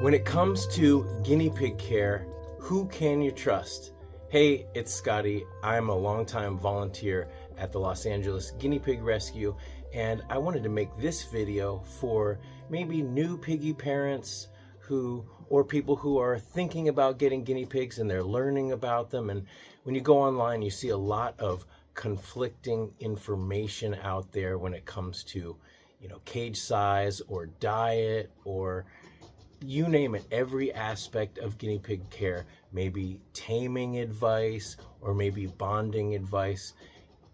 When it comes to guinea pig care, who can you trust? Hey, it's Scotty. I'm a longtime volunteer at the Los Angeles Guinea Pig Rescue, and I wanted to make this video for maybe new piggy parents or people who are thinking about getting guinea pigs and they're learning about them. And when you go online, you see a lot of conflicting information out there when it comes to, cage size or diet or you name it, every aspect of guinea pig care, maybe taming advice or maybe bonding advice.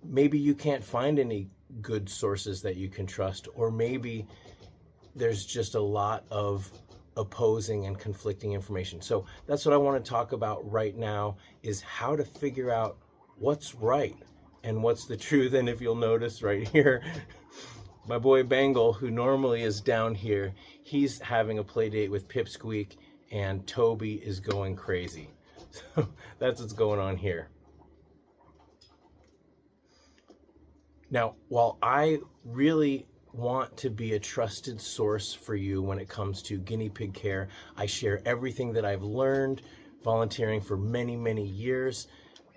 Maybe you can't find any good sources that you can trust, or maybe there's just a lot of opposing and conflicting information. So that's what I want to talk about right now, is how to figure out what's right and what's the truth. And if you'll notice right here, my boy Bengal, who normally is down here, he's having a play date with Pipsqueak, and Toby is going crazy. So that's what's going on here. Now, while I really want to be a trusted source for you when it comes to guinea pig care, I share everything that I've learned volunteering for many, many years.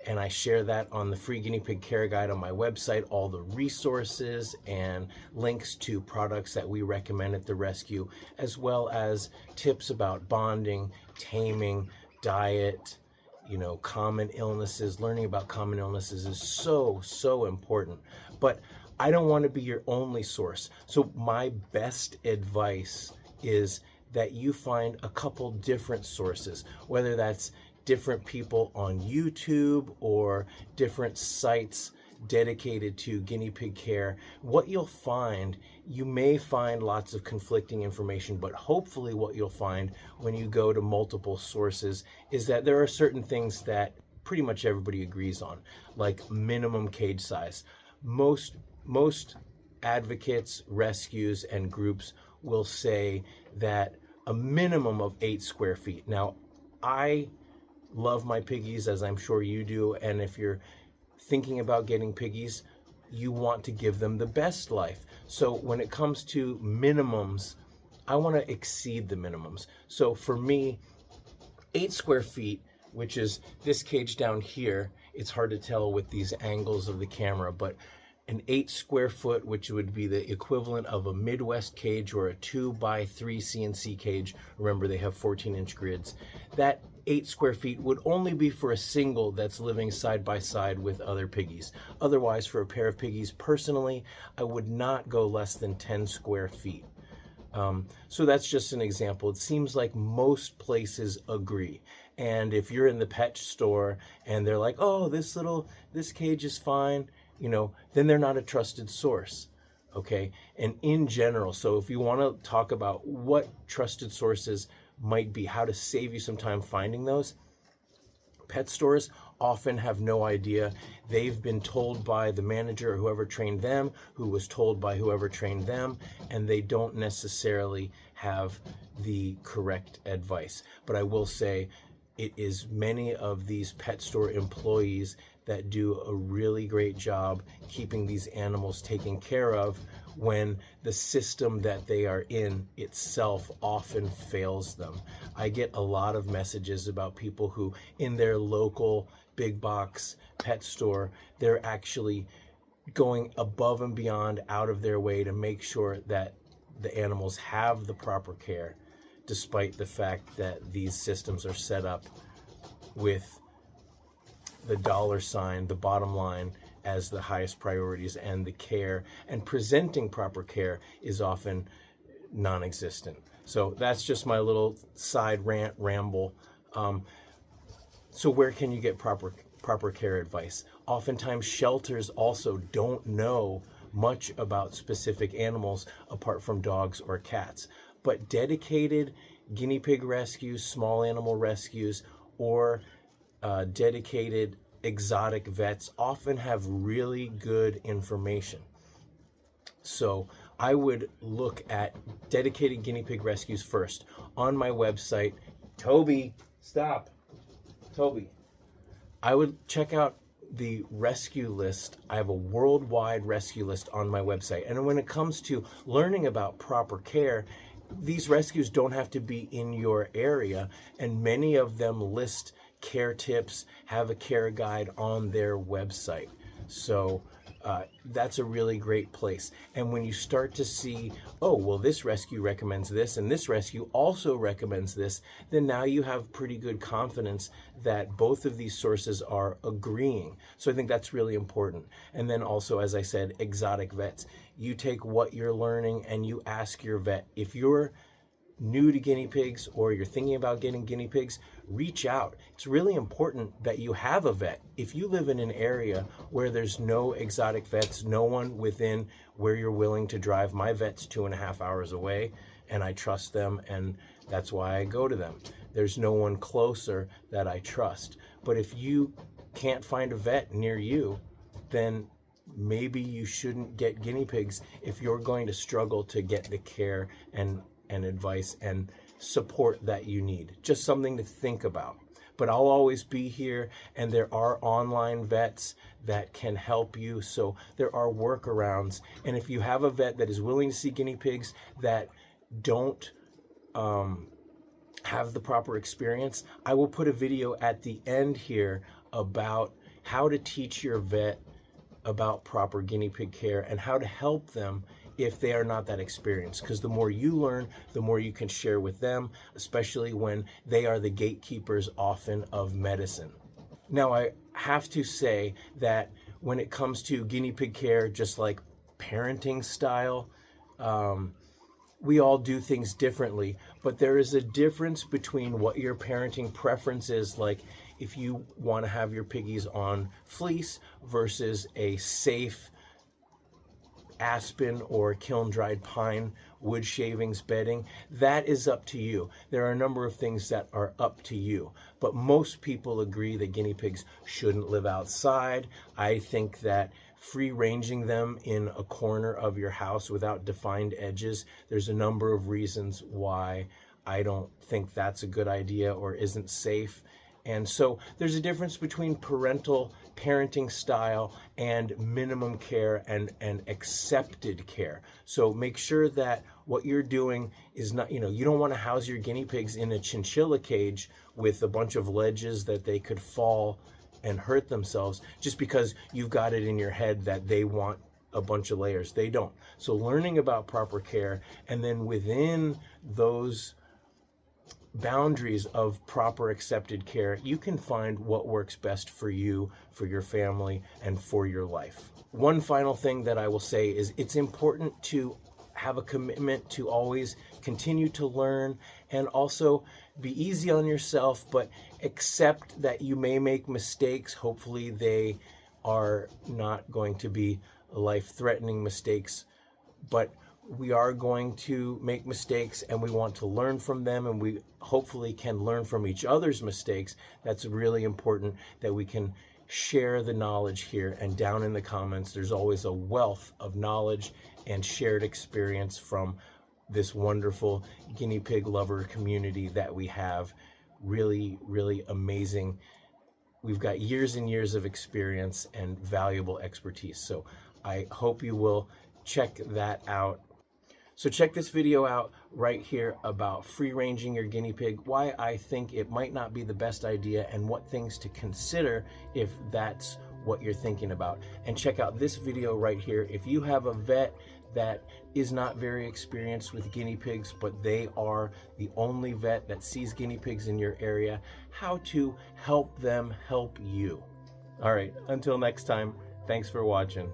And I share that on the free guinea pig care guide on my website, all the resources and links to products that we recommend at the rescue, as well as tips about bonding, taming, diet, common illnesses. Learning about common illnesses is so, so important. But I don't want to be your only source. So my best advice is that you find a couple different sources, whether that's different people on YouTube or different sites dedicated to guinea pig care. What you'll find, you may find lots of conflicting information, but hopefully what you'll find when you go to multiple sources is that there are certain things that pretty much everybody agrees on, like minimum cage size. Most advocates, rescues, and groups will say that a minimum of 8 square feet. Now, I love my piggies, as I'm sure you do, and if you're thinking about getting piggies, you want to give them the best life. So when it comes to minimums, I want to exceed the minimums. So for me, 8 square feet, which is this cage down here, it's hard to tell with these angles of the camera, but an 8 square foot, which would be the equivalent of a Midwest cage or a 2x3 CNC cage. Remember, they have 14-inch grids. That 8 square feet would only be for a single that's living side by side with other piggies. Otherwise, for a pair of piggies, personally, I would not go less than 10 square feet. So that's just an example. It seems like most places agree. And if you're in the pet store and they're like, oh, this cage is fine, then they're not a trusted source. Okay. And in general, so if you want to talk about what trusted sources might be, how to save you some time finding those, pet stores often have no idea. They've been told by the manager or whoever trained them, who was told by whoever trained them, and they don't necessarily have the correct advice. But I will say, it is many of these pet store employees that do a really great job keeping these animals taken care of when the system that they are in itself often fails them. I get a lot of messages about people who, in their local big box pet store, they're actually going above and beyond, out of their way to make sure that the animals have the proper care, despite the fact that these systems are set up with the dollar sign, the bottom line, as the highest priorities, and the care and presenting proper care is often non-existent. So that's just my little side ramble. So where can you get proper care advice? Oftentimes shelters also don't know much about specific animals apart from dogs or cats, but dedicated guinea pig rescues, small animal rescues, or dedicated exotic vets often have really good information. So I would look at dedicated guinea pig rescues first on my website. Toby, stop. Toby. I would check out the rescue list. I have a worldwide rescue list on my website. And when it comes to learning about proper care, these rescues don't have to be in your area, and many of them list care tips, have a care guide on their website. So that's a really great place. And when you start to see, oh, well, this rescue recommends this, and this rescue also recommends this, then now you have pretty good confidence that both of these sources are agreeing. So I think that's really important. And then also, as I said, exotic vets. You take what you're learning and you ask your vet. If you're new to guinea pigs or you're thinking about getting guinea pigs, reach out. It's really important that you have a vet. If you live in an area where there's no exotic vets, no one within where you're willing to drive, my vet's 2.5 hours away and I trust them, and that's why I go to them. There's no one closer that I trust. But if you can't find a vet near you, then maybe you shouldn't get guinea pigs if you're going to struggle to get the care and advice and support that you need. Just something to think about. But I'll always be here, and there are online vets that can help you. So there are workarounds. And if you have a vet that is willing to see guinea pigs that don't have the proper experience, I will put a video at the end here about how to teach your vet about proper guinea pig care and how to help them if they are not that experienced. Because the more you learn, the more you can share with them, especially when they are the gatekeepers often of medicine. Now, I have to say that when it comes to guinea pig care, just like parenting style, we all do things differently, but there is a difference between what your parenting preference is, like if you want to have your piggies on fleece versus a safe aspen or kiln-dried pine wood shavings bedding. That is up to you. There are a number of things that are up to you, but most people agree that guinea pigs shouldn't live outside. I think that free-ranging them in a corner of your house without defined edges, there's a number of reasons why I don't think that's a good idea or isn't safe. And so there's a difference between parental parenting style and minimum care and accepted care. So make sure that what you're doing is not, you don't want to house your guinea pigs in a chinchilla cage with a bunch of ledges that they could fall and hurt themselves just because you've got it in your head that they want a bunch of layers. They don't. So learning about proper care, and then within those boundaries of proper accepted care, you can find what works best for you, for your family, and for your life. One final thing that I will say is it's important to have a commitment to always continue to learn and also be easy on yourself, but accept that you may make mistakes. Hopefully they are not going to be life-threatening mistakes, but we are going to make mistakes and we want to learn from them, and we hopefully can learn from each other's mistakes. That's really important that we can share the knowledge here, and down in the comments there's always a wealth of knowledge and shared experience from this wonderful guinea pig lover community that we have. Really, really amazing. We've got years and years of experience and valuable expertise. So I hope you will check that out. So check this video out right here about free-ranging your guinea pig, why I think it might not be the best idea, and what things to consider if that's what you're thinking about. And check out this video right here. If you have a vet that is not very experienced with guinea pigs, but they are the only vet that sees guinea pigs in your area, how to help them help you. All right, until next time, thanks for watching.